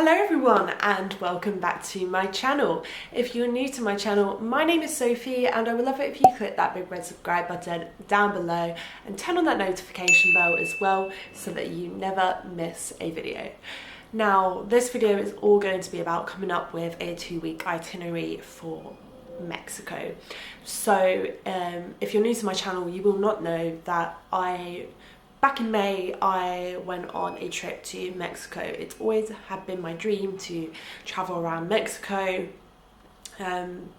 Hello everyone and welcome back to my channel. If you're new to my channel, my name is Sophie and I would love it if you click that big red subscribe button down below and turn on that notification bell as well so that you never miss a video. Now this video is all going to be about coming up with a 2-week itinerary for Mexico. So if you're new to my channel, you will not know that back in May, I went on a trip to Mexico. It's always had been my dream to travel around Mexico.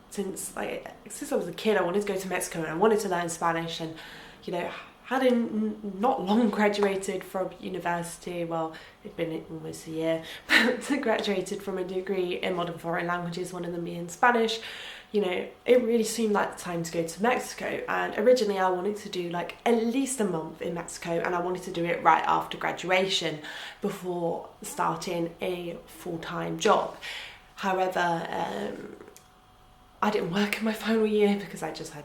Since I was a kid, I wanted to go to Mexico and I wanted to learn Spanish, and hadn't not long graduated from university. Well, it'd been almost a year, but I graduated from a degree in modern foreign languages, one of them being Spanish. It really seemed like the time to go to Mexico, and originally I wanted to do like at least a month in Mexico, and I wanted to do it right after graduation before starting a full-time job. However, I didn't work in my final year because I just had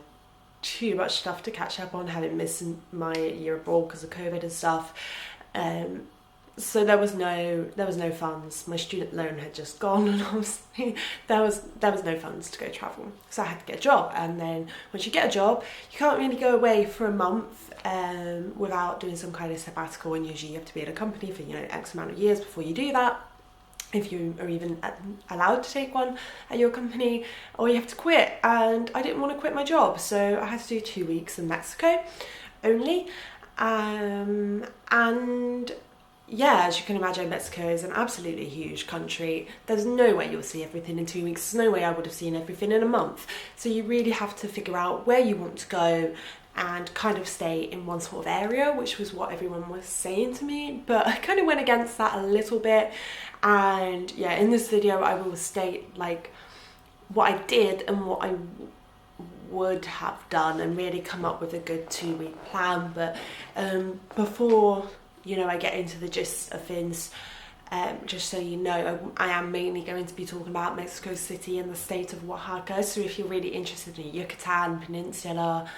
too much stuff to catch up on, having missed my year abroad because of COVID and stuff. So there was no funds. My student loan had just gone, and obviously there was no funds to go travel. So I had to get a job, and then once you get a job, you can't really go away for a month without doing some kind of sabbatical. And usually you have to be at a company for X amount of years before you do that, if you are even allowed to take one at your company, or you have to quit. And I didn't want to quit my job, so I had to do 2 weeks in Mexico only, and yeah, as you can imagine, Mexico is an absolutely huge country. There's no way you'll see everything in 2 weeks. There's no way I would have seen everything in a month. So you really have to figure out where you want to go and kind of stay in one sort of area, which was what everyone was saying to me. But I kind of went against that a little bit. And yeah, in this video, I will state like what I did and what I would have done and really come up with a good 2-week plan. But before I get into the gist of things, just so you know, I am mainly going to be talking about Mexico City and the state of Oaxaca. So if you're really interested in the Yucatan Peninsula,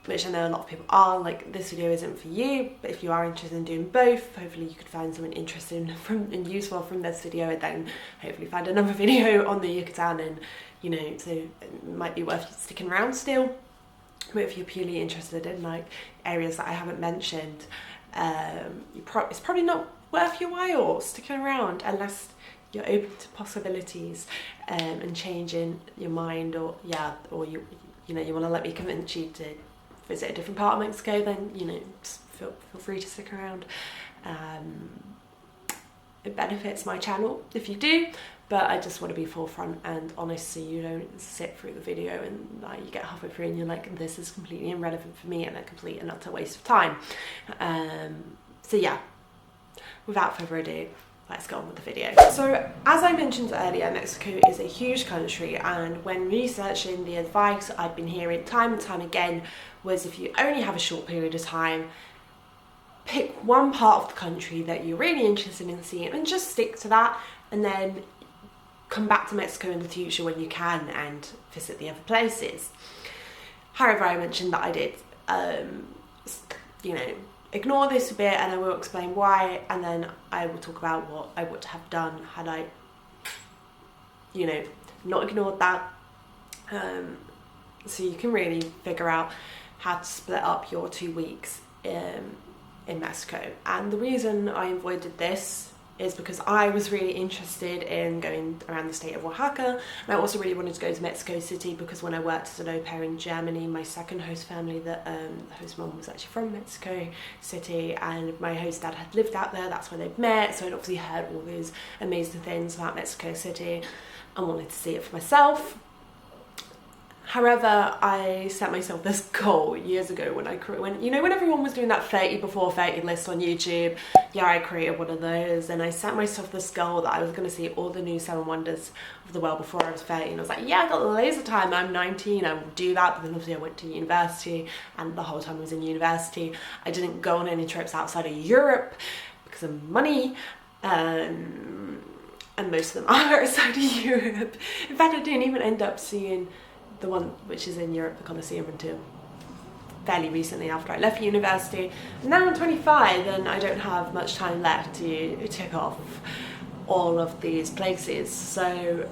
which I know a lot of people are, like, this video isn't for you. But if you are interested in doing both, hopefully you could find something interesting and useful from this video, and then hopefully find another video on the Yucatan, and so it might be worth you sticking around still. But if you're purely interested in like areas that I haven't mentioned, it's probably not worth your while sticking around unless you're open to possibilities and changing your mind, or you want to let me convince you to visit a different part of Mexico. Then just feel free to stick around. It benefits my channel if you do. But I just want to be forefront and honest, so you don't sit through the video and you get halfway through and you're like, this is completely irrelevant for me and a complete and utter waste of time. So yeah, without further ado, let's go on with the video. So as I mentioned earlier, Mexico is a huge country, and when researching, the advice I've been hearing time and time again was, if you only have a short period of time, pick one part of the country that you're really interested in seeing and just stick to that, and then come back to Mexico in the future when you can and visit the other places. However, I mentioned that I did, ignore this a bit, and I will explain why, and then I will talk about what I would have done had I, not ignored that. So you can really figure out how to split up your 2 weeks in Mexico. And the reason I avoided this is because I was really interested in going around the state of Oaxaca, and I also really wanted to go to Mexico City because when I worked as an au pair in Germany, my second host family, the host mum, was actually from Mexico City, and my host dad had lived out there. That's where they'd met, so I'd obviously heard all those amazing things about Mexico City and wanted to see it for myself. However, I set myself this goal years ago when when everyone was doing that 30 before 30 list on YouTube. Yeah, I created one of those, and I set myself this goal that I was going to see all the new 7 wonders of the world before I was 30, and I was like, yeah, I got loads of time, I'm 19, I will do that. But then obviously I went to university, and the whole time I was in university, I didn't go on any trips outside of Europe because of money, and most of them are outside of Europe. In fact, I didn't even end up seeing the one which is in Europe, the Colosseum, until fairly recently after I left university. Now I'm 25 and I don't have much time left to tick off all of these places, so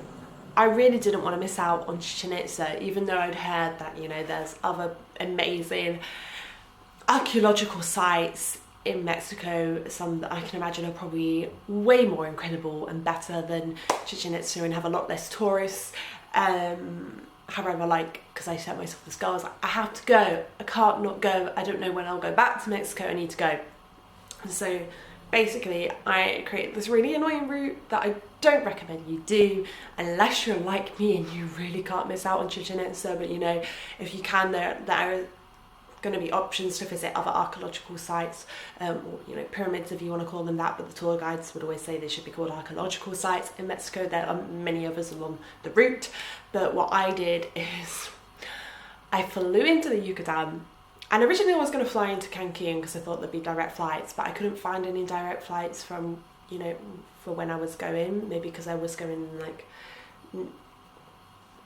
I really didn't want to miss out on Chichen Itza, even though I'd heard that, you know, there's other amazing archaeological sites in Mexico, some that I can imagine are probably way more incredible and better than Chichen Itza and have a lot less tourists. However, like, because I set myself this goal, I was like, I have to go, I can't not go, I don't know when I'll go back to Mexico, I need to go. So basically I created this really annoying route that I don't recommend you do unless you're like me and you really can't miss out on Chichen Itza. But you know, if you can, there are going to be options to visit other archaeological sites, or you know, pyramids if you want to call them that, but the tour guides would always say they should be called archaeological sites in Mexico. There are many others along the route, but what I did is I flew into the Yucatan, and originally I was going to fly into Cancun because I thought there'd be direct flights, but I couldn't find any direct flights from, you know, for when I was going, maybe because I was going like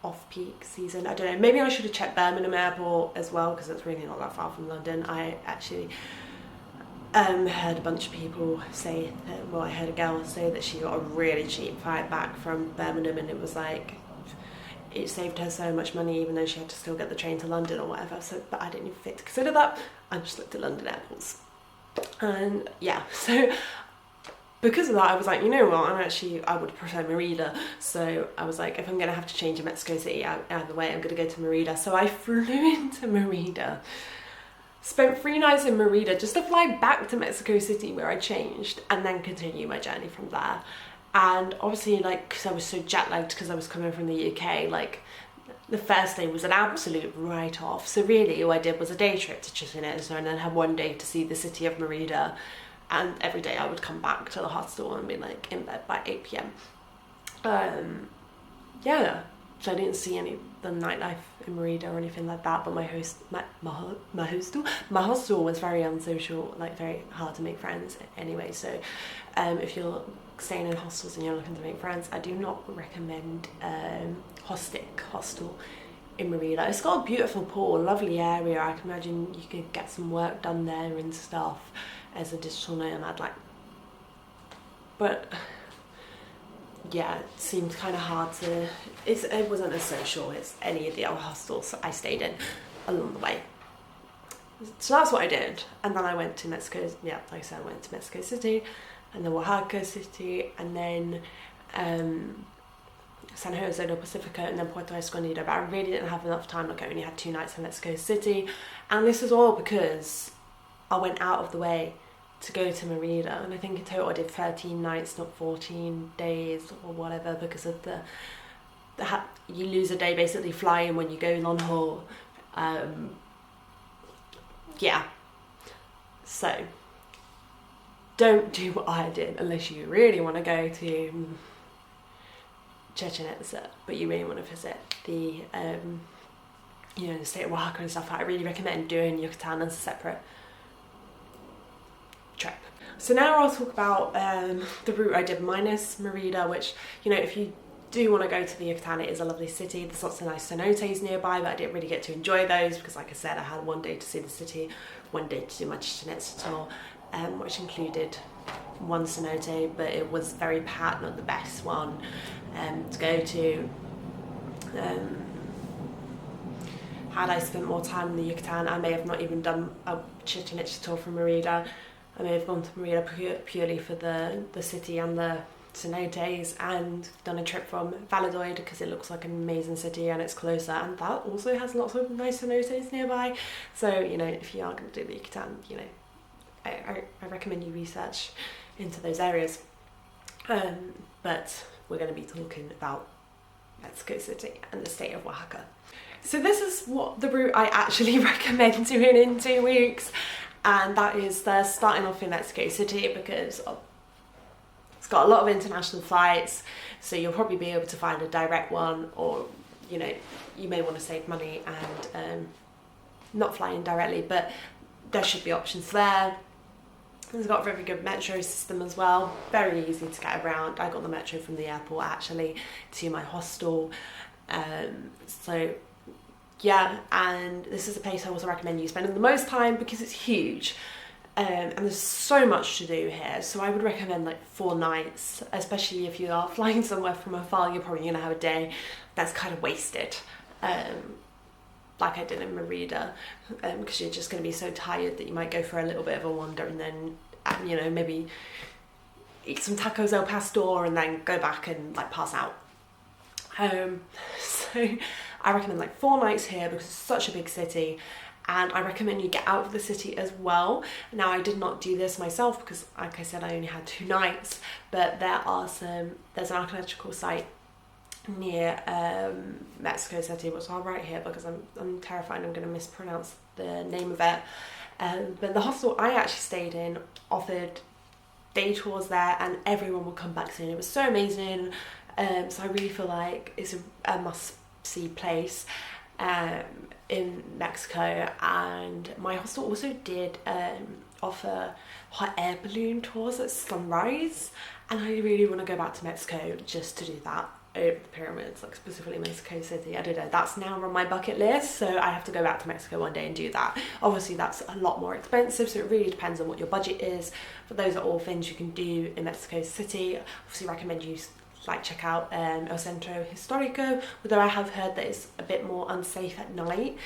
off-peak season, I don't know, maybe I should have checked Birmingham Airport as well because it's really not that far from London. I actually heard a bunch of people say that, well, I heard a girl say that she got a really cheap flight back from Birmingham, and it was like, it saved her so much money even though she had to still get the train to London or whatever. So, but I didn't even fit to consider that. I just looked at London airports, and yeah, so because of that I was like, you know what, I would prefer Merida. So I was like, if I'm gonna have to change in Mexico City, either way I'm gonna go to Merida. So I flew into Merida, spent 3 nights in Merida just to fly back to Mexico City where I changed, and then continue my journey from there. And obviously, like, because I was so jet lagged because I was coming from the UK, like the first day was an absolute write-off. So really all I did was a day trip to Chichen Itza and then had one day to see the city of Merida, and every day I would come back to the hostel and be like in bed by 8 p.m. Yeah, so I didn't see any of the nightlife in Merida or anything like that, but my hostel was very unsocial, like very hard to make friends anyway. So if you're staying in hostels and you're looking to make friends, I do not recommend hostel in Merida. It's got a beautiful pool, lovely area. I can imagine you could get some work done there and stuff as a digital nomad, like, but yeah, it seemed kind of hard to, it wasn't as social as any of the other hostels I stayed in along the way. So that's what I did, and then I went to Mexico, yeah, like I said, I went to Mexico City, and then Oaxaca City, and then San Jose del Pacifico, and then Puerto Escondido. But I really didn't have enough time, like I only had 2 nights in Mexico City, and this is all because I went out of the way to go to Merida, and I think in total I did 13 nights, not 14 days or whatever, because of you lose a day basically flying when you go long haul. Yeah, so don't do what I did unless you really want to go to Chichen Itza, but you really want to visit the you know, the state of Oaxaca and stuff. I really recommend doing Yucatan as a separate trip. So now I'll talk about the route I did minus Merida, which, you know, if you do want to go to the Yucatan, it is a lovely city. There's lots of nice cenotes nearby, but I didn't really get to enjoy those because, like I said, I had one day to see the city, one day to do my Chichen Itza tour, which included one cenote, but it was very packed, not the best one to go to. Had I spent more time in the Yucatan, I may have not even done a Chichen Itza tour from Merida. I may have gone to Merida purely for the city and the cenotes, and done a trip from Valladolid because it looks like an amazing city and it's closer, and that also has lots of nice cenotes nearby. So, you know, if you are going to do the Yucatan, you know, I recommend you research into those areas. But we're going to be talking about Mexico City and the state of Oaxaca. So this is what the route I actually recommend doing in 2 weeks, and that is starting off in Mexico City because it's got a lot of international flights, so you'll probably be able to find a direct one, or, you know, you may want to save money and not fly in directly, but there should be options there. It's got a very good metro system as well, very easy to get around. I got the metro from the airport actually to my hostel, so yeah, and this is a place I also recommend you spending the most time because it's huge. And there's so much to do here, so I would recommend like 4 nights, especially if you are flying somewhere from afar. You're probably gonna have a day that's kind of wasted, like I did in Merida, because you're just gonna be so tired that you might go for a little bit of a wander and then, you know, maybe eat some tacos al pastor and then go back and like pass out. So I recommend like 4 nights here because it's such a big city. And I recommend you get out of the city as well. Now, I did not do this myself because, like I said, I only had 2 nights, but there's an archaeological site near Mexico City, which I'll write here because I'm terrified I'm going to mispronounce the name of it. But the hostel I actually stayed in offered day tours there, and everyone would come back soon. It was so amazing. So I really feel like it's a must-see place in Mexico. And my hostel also did offer hot air balloon tours at sunrise, and I really want to go back to Mexico just to do that over the pyramids, like specifically Mexico City. I don't know, that's now on my bucket list, so I have to go back to Mexico one day and do that. Obviously that's a lot more expensive, so it really depends on what your budget is, but those are all things you can do in Mexico City. Obviously recommend you like check out El Centro Histórico, although I have heard that it's a bit more unsafe at night,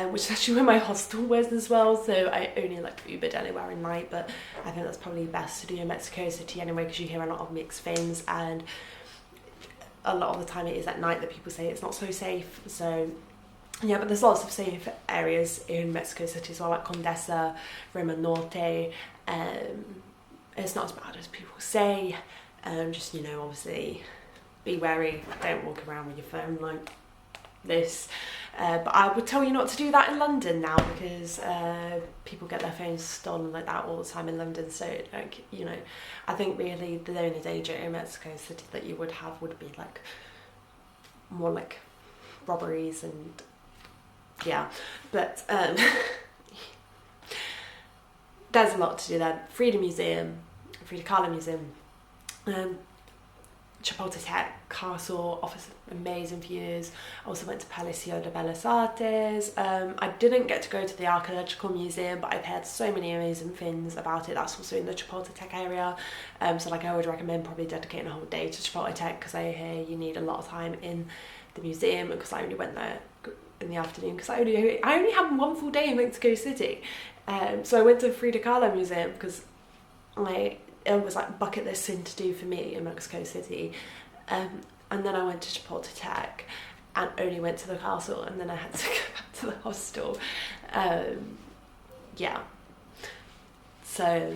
which is actually where my hostel was as well, so I only like Ubered anywhere at night, but I think that's probably best to do in Mexico City anyway, because you hear a lot of mixed things, and a lot of the time it is at night that people say it's not so safe. So yeah, but there's lots of safe areas in Mexico City as well, like Condesa, Roma Norte. It's not as bad as people say. Just, you know, obviously be wary, don't walk around with your phone like this. But I would tell you not to do that in London now, because people get their phones stolen like that all the time in London. So, like, you know, I think really the only danger in Mexico City that you would have would be like more like robberies and yeah. But there's a lot to do there. Frida Kahlo Museum. Chapultepec Castle offers amazing views. I also went to Palacio de Bellas Artes. I didn't get to go to the Archaeological Museum, but I've heard so many amazing things about it. That's also in the Chapultepec area. So like I would recommend probably dedicating a whole day to Chapultepec, because I hear you need a lot of time in the museum, because I only went there in the afternoon because I only had 1 full day in Mexico City. So I went to the Frida Kahlo Museum because it was like bucket list thing to do for me in Mexico City, and then I went to Chapultepec and only went to the castle, and then I had to go back to the hostel. Yeah, so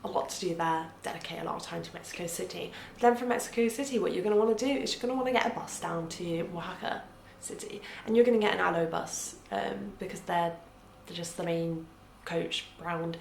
a lot to do there. Dedicate a lot of time to Mexico City. Then from Mexico City, what you're going to want to do is you're going to want to get a bus down to Oaxaca City, and you're going to get an Alo bus, because they're just the main coach round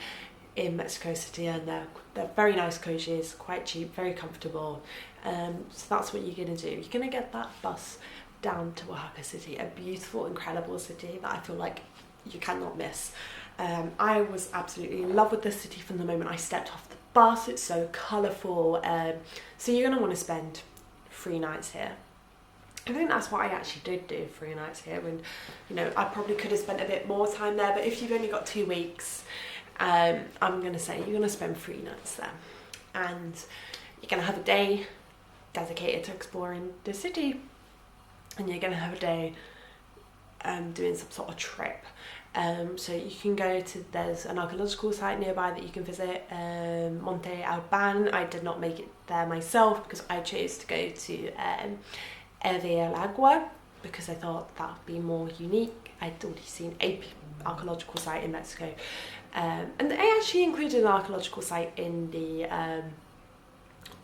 in Mexico City, and they're very nice coaches, quite cheap, very comfortable. So that's what you're going to do. You're going to get that bus down to Oaxaca City, a beautiful, incredible city that I feel like you cannot miss. I was absolutely in love with this city from the moment I stepped off the bus. It's so colourful. So you're going to want to spend 3 nights here. I think that's what I actually did do, 3 nights here, and you know, I probably could have spent a bit more time there, but if you've only got 2 weeks, I'm going to say you're going to spend 3 nights there, and you're going to have a day dedicated to exploring the city, and you're going to have a day doing some sort of trip. So you can go to, there's an archaeological site nearby that you can visit, Monte Alban. I did not make it there myself because I chose to go to El Agua because I thought that would be more unique. I'd already seen a archaeological site in Mexico, and they actually included an archaeological site in the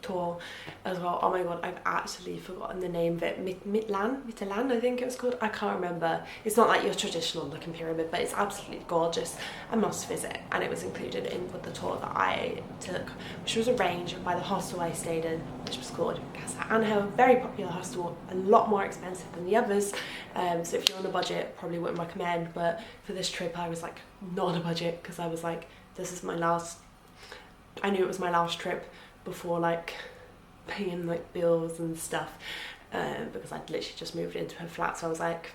tour as well. Oh my god, I've actually forgotten the name of it. Mitlan, I think it was called. I can't remember. It's not like your traditional looking pyramid, but it's absolutely gorgeous. A must visit, and it was included in with the tour that I took, which was arranged by the hostel I stayed in, which was called Casa Angel. Very popular hostel, a lot more expensive than the others. So if you're on a budget, probably wouldn't recommend. But for this trip, I was like not on a budget because I was like, this is my last. I knew it was my last trip before like paying like bills and stuff, because I'd literally just moved into a flat, so I was like,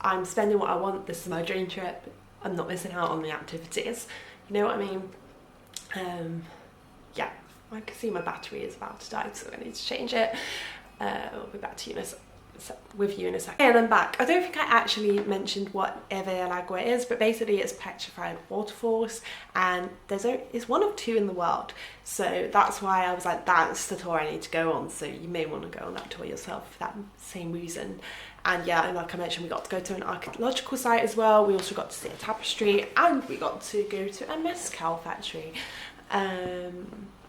I'm spending what I want, this is my dream trip, I'm not missing out on the activities, you know what I mean? Yeah, I can see my battery is about to die, so I need to change it. I'll be back to you with you in a second. And I'm back. I don't think I actually mentioned what Eve el Agua is, but basically it's petrified waterfalls, and it's one of 2 in the world, so that's why I was like, that's the tour I need to go on. So you may want to go on that tour yourself for that same reason. And yeah, and like I mentioned, we got to go to an archaeological site as well. We also got to see a tapestry, and we got to go to a mezcal factory.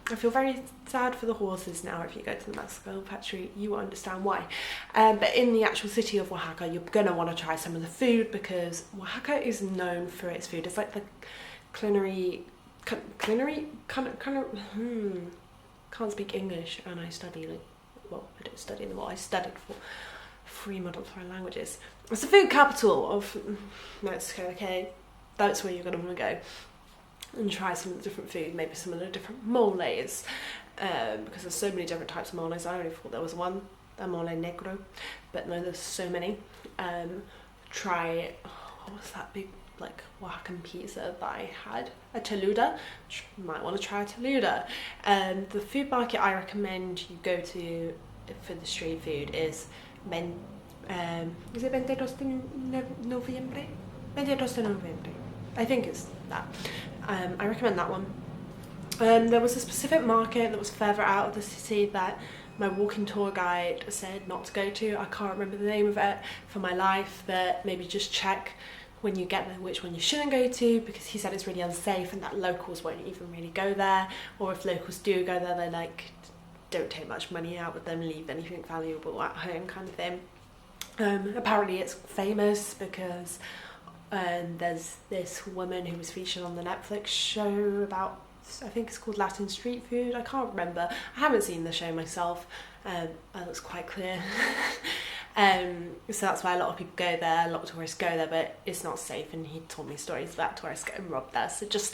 I feel very sad for the horses now. If you go to the mezcal factory, you will understand why. But in the actual city of Oaxaca, you're gonna want to try some of the food, because Oaxaca is known for its food. It's like the can't speak English, and I study I don't study them all. I studied for 3 modern foreign languages. It's the food capital of Mexico. Okay, that's where you're gonna want to go and try some of the different food, maybe some of the different moles, because there's so many different types of moles. I only thought there was one, a mole negro, but no, there's so many. Try, what was that big like Oaxacan pizza that I had? A toluda. You might want to try a toluda. The food market I recommend you go to for the street food is is it 22 de noviembre? 22 de noviembre. I think it's that. I recommend that one. There was a specific market that was further out of the city that my walking tour guide said not to go to. I can't remember the name of it for my life, but maybe just check when you get there which one you shouldn't go to, because he said it's really unsafe and that locals won't even really go there, or if locals do go there, they like don't take much money out with them, leave anything valuable at home kind of thing. Apparently it's famous because there's this woman who was featured on the Netflix show about, I think it's called Latin Street Food. I can't remember. I haven't seen the show myself. It looks quite clear. So that's why a lot of people go there, a lot of tourists go there, but it's not safe, and he told me stories about tourists getting robbed there. So just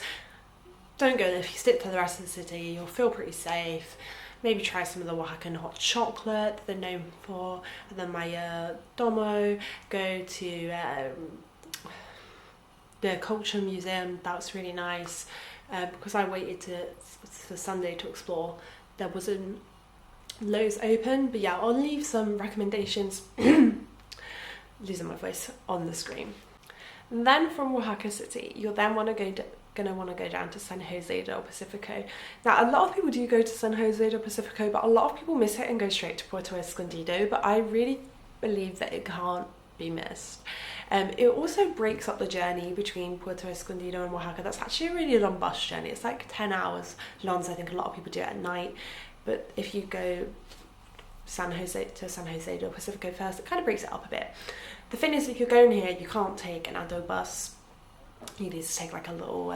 don't go there. If you stick to the rest of the city, you'll feel pretty safe. Maybe try some of the Oaxacan hot chocolate that they're known for, and then my domo, go to the Culture Museum. That was really nice. Because I waited for Sunday to explore, there wasn't loads open, but yeah, I'll leave some recommendations losing my voice on the screen. And then from Oaxaca City, you'll then want to go down to San Jose del Pacifico. Now, a lot of people do go to San Jose del Pacifico, but a lot of people miss it and go straight to Puerto Escondido, but I really believe that it can't be missed. It also breaks up the journey between Puerto Escondido and Oaxaca. That's actually a really long bus journey. It's like 10 hours long, so I think a lot of people do it at night. But if you go San Jose del Pacifico first, it kind of breaks it up a bit. The thing is, if you're going here, you can't take an adult bus. You need to take like a little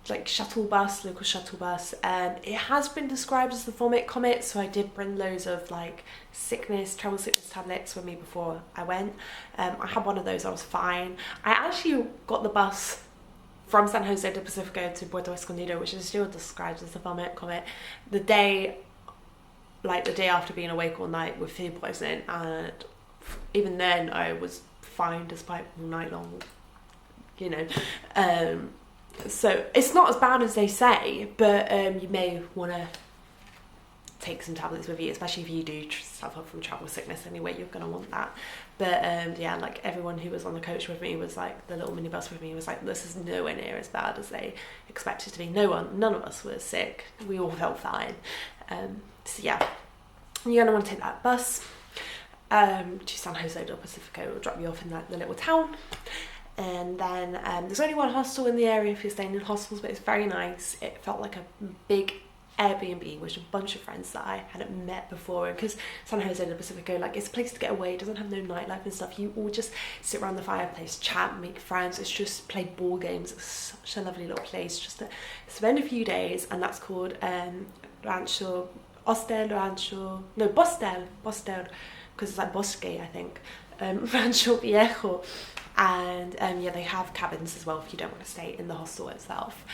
like shuttle bus, local shuttle bus. It has been described as the vomit comet, so I did bring loads of like travel sickness tablets with me before I went. I had one of those, I was fine. I actually got the bus from San Jose del Pacifico to Puerto Escondido, which is still described as the vomit comet, the day after being awake all night with food poisoning, and even then I was fine despite all night long, you know. So it's not as bad as they say, but you may want to take some tablets with you, especially if you do suffer from travel sickness anyway, you're going to want that. But yeah, like everyone who was on the coach with me was like, the little minibus with me was like, this is nowhere near as bad as they expected to be. None of us were sick. We all felt fine. So yeah, you're going to want to take that bus to San Jose del Pacifico. It'll drop you off in like the little town. And then there's only one hostel in the area if you're staying in hostels, but it's very nice. It felt like a big Airbnb with a bunch of friends that I hadn't met before, because San Jose del Pacifico, like, it's a place to get away. It doesn't have no nightlife and stuff. You all just sit around the fireplace, chat, make friends. It's just play board games. It's such a lovely little place just to spend a few days, and that's called Bostel, because it's like Bosque, I think. Rancho Viejo. And yeah, they have cabins as well if you don't want to stay in the hostel itself.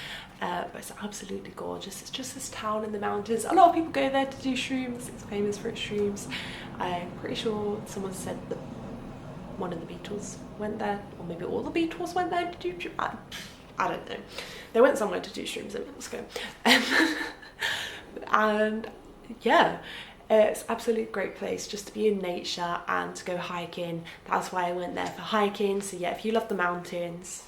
But it's absolutely gorgeous. It's just this town in the mountains. A lot of people go there to do shrooms. It's famous for its shrooms. I'm pretty sure someone said the one of the Beatles went there, or maybe all the Beatles went there to do, I don't know. They went somewhere to do shrooms in Mexico. And yeah, it's absolutely a great place just to be in nature and to go hiking. That's why I went there for hiking. So yeah, if you love the mountains,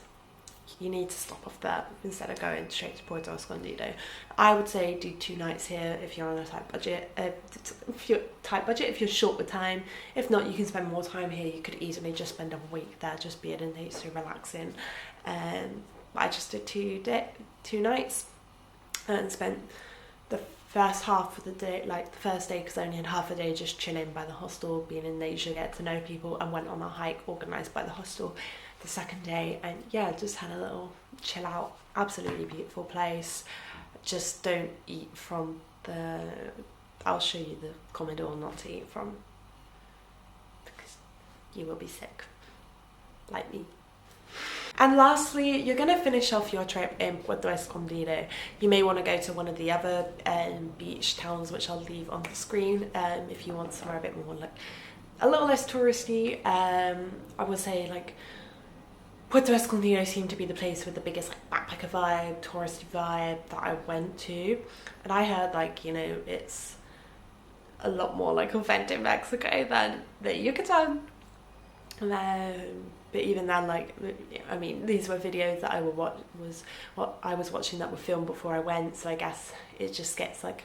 you need to stop off there instead of going straight to Puerto Escondido. I would say do 2 nights here if you're on a tight budget. If you're short with time. If not, you can spend more time here. You could easily just spend a week there, just being in nature, relaxing. I just did 2 nights and spent the first half of the day, like the first day, because I only had half a day, just chilling by the hostel, being in nature, get to know people, and went on a hike organised by the hostel the second day. And yeah, just had a little chill out. Absolutely beautiful place. Just don't eat from the, I'll show you the corridor not to eat from, because you will be sick, like me. And lastly, you're going to finish off your trip in Puerto Escondido. You may want to go to one of the other beach towns, which I'll leave on the screen, if you want somewhere a bit more, like, a little less touristy. I would say, like, Puerto Escondido seemed to be the place with the biggest, like, backpacker vibe, touristy vibe that I went to. And I heard, like, you know, it's a lot more like authentic Mexico than the Yucatan. But even then, like, I mean, these were videos that I was watching that were filmed before I went, so I guess it just gets, like,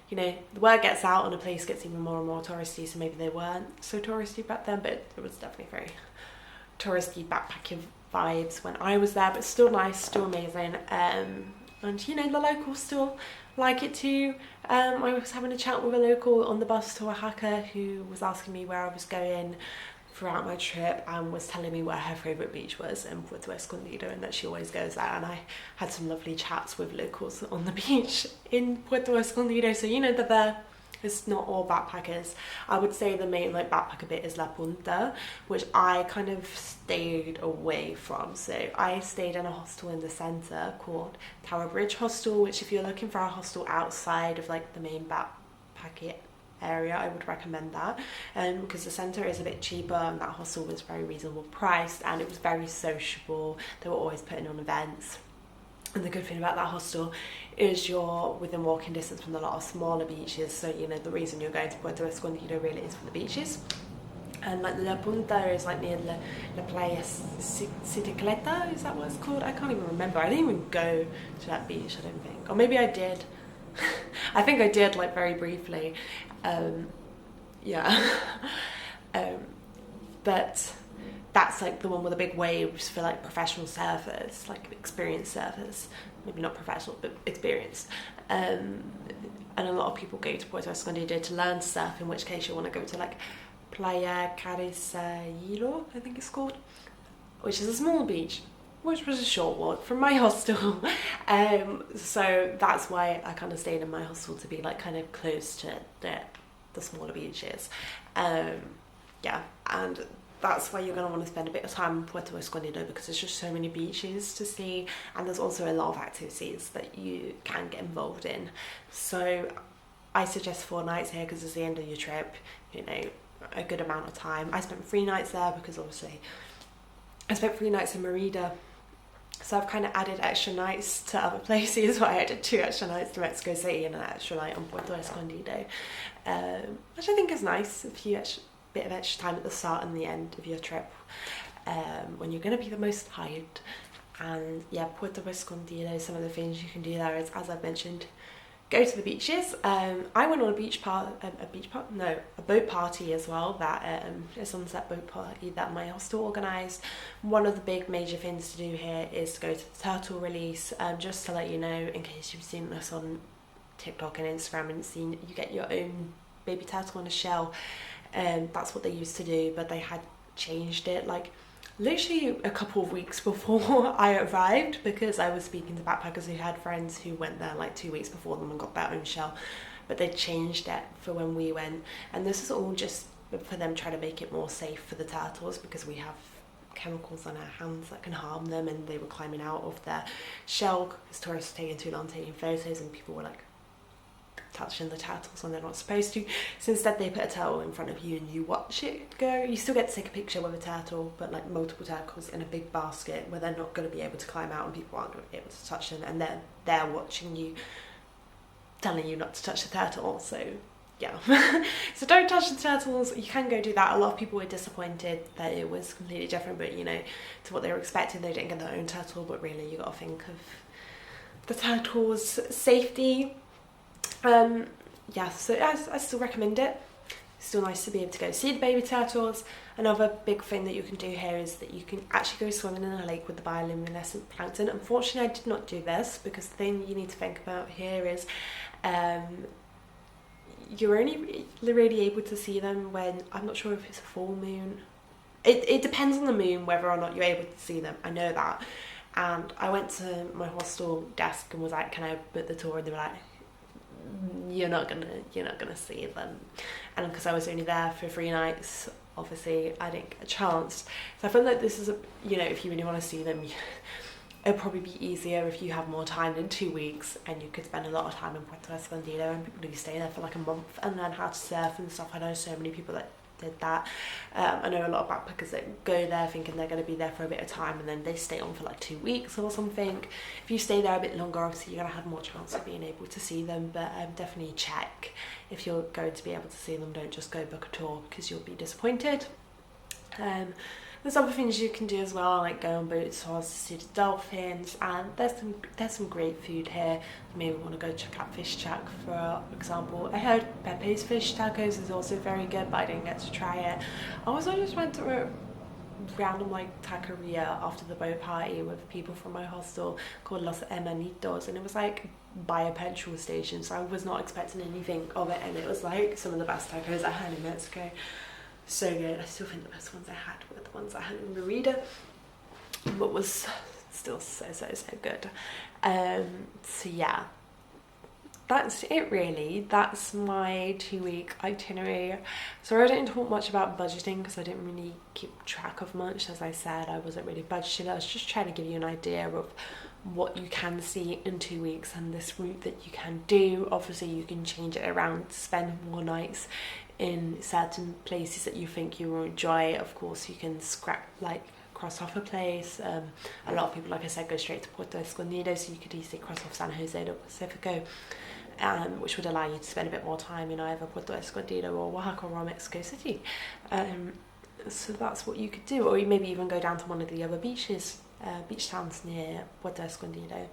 you know, the word gets out and a place gets even more and more touristy, so maybe they weren't so touristy back then, but it was definitely very touristy backpacking vibes when I was there, but still nice, still amazing. And, you know, the locals still like it too. I was having a chat with a local on the bus to Oaxaca who was asking me where I was going throughout my trip and was telling me where her favourite beach was in Puerto Escondido and that she always goes there. And I had some lovely chats with locals on the beach in Puerto Escondido, so you know that there, it's not all backpackers. I would say the main, like, backpacker bit is La Punta, which I kind of stayed away from. So I stayed in a hostel in the centre called Tower Bridge Hostel, which if you're looking for a hostel outside of, like, the main backpacker area, I would recommend that, because the centre is a bit cheaper and that hostel was very reasonable priced and it was very sociable. They were always putting on events, and the good thing about that hostel is you're within walking distance from a lot of smaller beaches, so you know the reason you're going to Puerto Escondido really is for the beaches. And like La Punta is like near La Playa Cicicleta, is that what it's called? I can't even remember. I didn't even go to that beach, I don't think, or maybe I did. I think I did, like, very briefly. But that's like the one with the big waves for, like, professional surfers, like experienced surfers, maybe not professional but experienced. And a lot of people go to Puerto Escondido to learn to surf, in which case you want to go to, like, Playa Carrizalillo, I think it's called, which is a small beach, which was a short walk from my hostel. So that's why I kind of stayed in my hostel, to be, like, kind of close to the smaller beaches. Yeah, and that's why you're going to want to spend a bit of time in Puerto Escondido, because there's just so many beaches to see, and there's also a lot of activities that you can get involved in. So I suggest 4 nights here because it's the end of your trip, you know, a good amount of time. I spent 3 nights there because obviously I spent 3 nights in Merida, so I've kind of added extra nights to other places. Where I did 2 extra nights to Mexico City and an extra night on Puerto Escondido, which I think is nice. A bit of extra time at the start and the end of your trip, when you're going to be the most tired. And yeah, Puerto Escondido, some of the things you can do there is, as I've mentioned, go to the beaches. I went on a boat party as well, that a sunset boat party that my hostel organised. One of the big major things to do here is to go to the turtle release, just to let you know, in case you've seen this on TikTok and Instagram and seen, you get your own baby turtle in a shell. That's what they used to do, but they had changed it, like, literally a couple of weeks before I arrived, because I was speaking to backpackers who had friends who went there like 2 weeks before them and got their own shell, but they changed it for when we went. And this is all just for them trying to make it more safe for the turtles, because we have chemicals on our hands that can harm them, and they were climbing out of their shell because tourists were taking too long taking photos, and people were like touching the turtles when they're not supposed to. So instead they put a turtle in front of you and you watch it go. You still get to take a picture with a turtle, but like multiple turtles in a big basket where they're not going to be able to climb out and people aren't going to be able to touch them, and then they're watching you, telling you not to touch the turtle. So yeah. So don't touch the turtles. You can go do that. A lot of people were disappointed that it was completely different, but you know, to what they were expecting. They didn't get their own turtle, but really you got to think of the turtles' safety. Yeah, so I still recommend it. It's still nice to be able to go see the baby turtles. Another big thing that you can do here is that you can actually go swimming in a lake with the bioluminescent plankton. Unfortunately, I did not do this because the thing you need to think about here is you're only really able to see them when, I'm not sure if it's a full moon. It depends on the moon whether or not you're able to see them. I know that. And I went to my hostel desk and was like, can I book the tour? And they were like, you're not gonna see them. And because I was only there for 3 nights, obviously I didn't get a chance. So I feel like this is you know, if you really want to see them, it'll probably be easier if you have more time than 2 weeks and you could spend a lot of time in Puerto Escondido, and people do stay there for like a month and learn how to surf and stuff. I know so many people that did that. I know a lot of backpackers that go there thinking they're going to be there for a bit of time and then they stay on for like 2 weeks or something. If you stay there a bit longer, obviously you're going to have more chance of being able to see them, but definitely check if you're going to be able to see them. Don't just go book a tour because you'll be disappointed. There's other things you can do as well, like go on boat tours to see the dolphins, and there's some great food here. Maybe want to go check out Fish Shack, for example. I heard Pepe's Fish Tacos is also very good, but I didn't get to try it. I also just went to a random like taqueria after the boat party with people from my hostel called Los Hermanitos, and it was like by a petrol station, so I was not expecting anything of it, and it was like some of the best tacos I had in Mexico. So good. I still think the best ones I had were the ones I had in Merida, but was still so good. So yeah, that's it really. That's my 2-week itinerary. So I didn't talk much about budgeting because I didn't really keep track of much. As I said, I wasn't really budgeting. I was just trying to give you an idea of what you can see in 2 weeks and this route that you can do. Obviously you can change it around to spend more nights in certain places that you think you will enjoy. Of course you can cross off a place. A lot of people, like I said, go straight to Puerto Escondido, so you could easily cross off San Jose del Pacifico, which would allow you to spend a bit more time in either Puerto Escondido or Oaxaca or Mexico City. So that's what you could do, or you maybe even go down to one of the other beach towns near Puerto Escondido.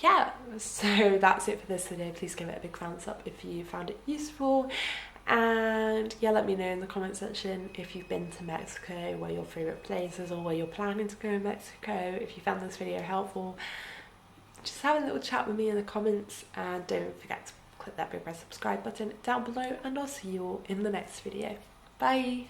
Yeah, so that's it for this video. Please give it a big thumbs up if you found it useful, and yeah, let me know in the comment section if you've been to Mexico, where your favourite places, or where you're planning to go in Mexico. If you found this video helpful, just have a little chat with me in the comments, and don't forget to click that big red subscribe button down below, and I'll see you all in the next video. Bye!